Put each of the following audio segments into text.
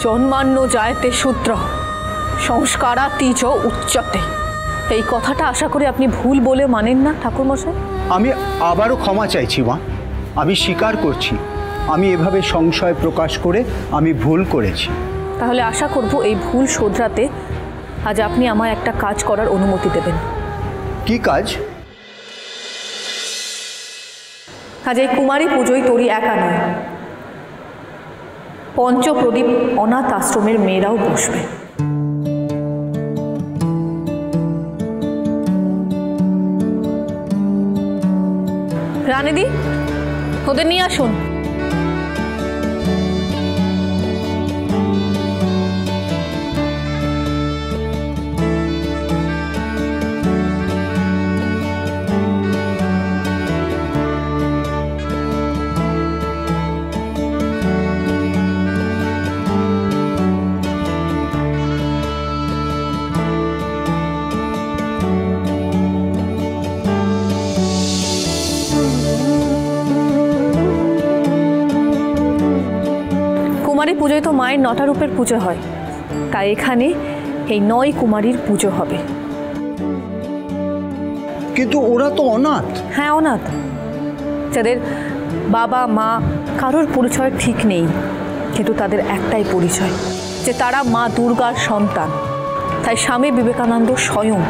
জন্মান্য জায়তে শূদ্র সংস্কারাতীচ উচ্চতে। এই কথাটা আশা করি আপনি ভুল বলে মানেন না ঠাকুরমশাই। আমি আবারও ক্ষমা চাইছি মা। আমি স্বীকার করছি আমি এভাবে সংশয় প্রকাশ করে আমি ভুল করেছি। তাহলে আশা করব এই ভুল শোধরাতে আজ আপনি আমায় একটা কাজ করার অনুমতি দেবেন। কি কাজ? আজ এই কুমারী পুজোয় তোরই একা নয়, পঞ্চপ্রদীপ অনাথ আশ্রমের মেয়েরাও বসবে। রানীদি, ওদের নিয়ে আসুন। কুমারী পুজোয় তো মায়ের 9টা রূপের পুজো হয়, তাই এখানে এই 9 কুমারীর পুজো হবে। কিন্তু ওরা তো অনাথ। হ্যাঁ অনাথ, যাদের বাবা মা কারোর পরিচয় ঠিক নেই, কিন্তু তাদের একটাই পরিচয় যে তারা মা দুর্গার সন্তান। তাই স্বামী বিবেকানন্দ স্বয়ং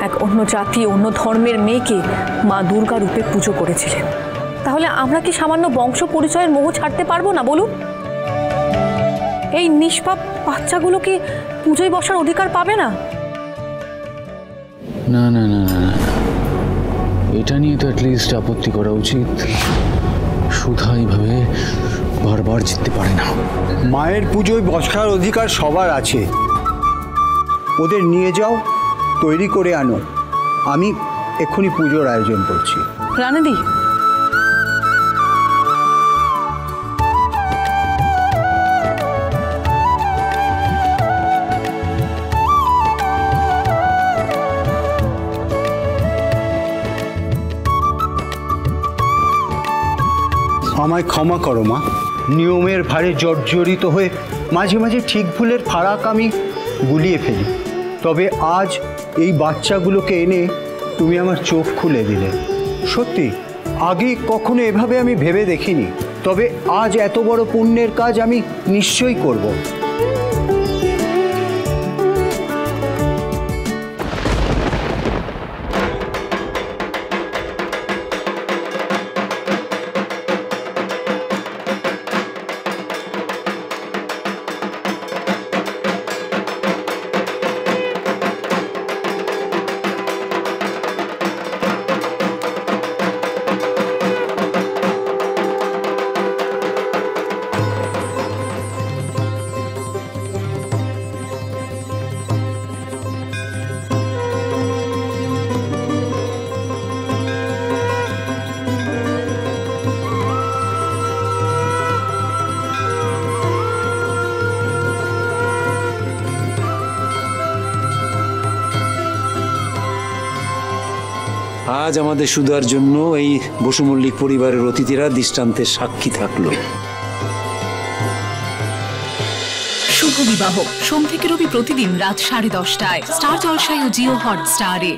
এক অন্য জাতি অন্য ধর্মের মেয়েকে মা দুর্গা রূপে পুজো করেছিলেন। তাহলে আমরা কি সামান্য বংশ পরিচয়ের মোহ ছাড়তে পারবো না বলুন? এই নিষ্পাপ বাচ্চাগুলো কি পুজোয় বসার অধিকার পাবে না? না না না না না, এটা নিয়ে তো অ্যাটলিস্ট আপত্তি করা উচিত। সুধা এইভাবে বারবার জিততে পারে না। মায়ের পুজোয় বসার অধিকার সবার আছে। ওদের নিয়ে যাও, তৈরি করে আনো। আমি এক্ষুনি পুজোর আয়োজন করছি। রানীদি, আমায় ক্ষমা করো মা। নিয়মের ভারে জর্জরিত হয়ে মাঝে মাঝে ঠিক ভুলের ফারাক আমি গুলিয়ে ফেলি। তবে আজ এই বাচ্চাগুলোকে এনে তুমি আমার চোখ খুলে দিলে। সত্যি আগে কখনো এভাবে আমি ভেবে দেখিনি। তবে আজ এত বড় পুণ্যের কাজ আমি নিশ্চয়ই করব। আজ আমাদের সুধার জন্য এই বসু মল্লিক পরিবারের অতিথিরা দৃষ্টান্তের সাক্ষী থাকলো। শুভ বিবাহ সোম থেকে রবি প্রতিদিন রাত 10:30টায় স্টার জলসায় ও জিও হটস্টারে।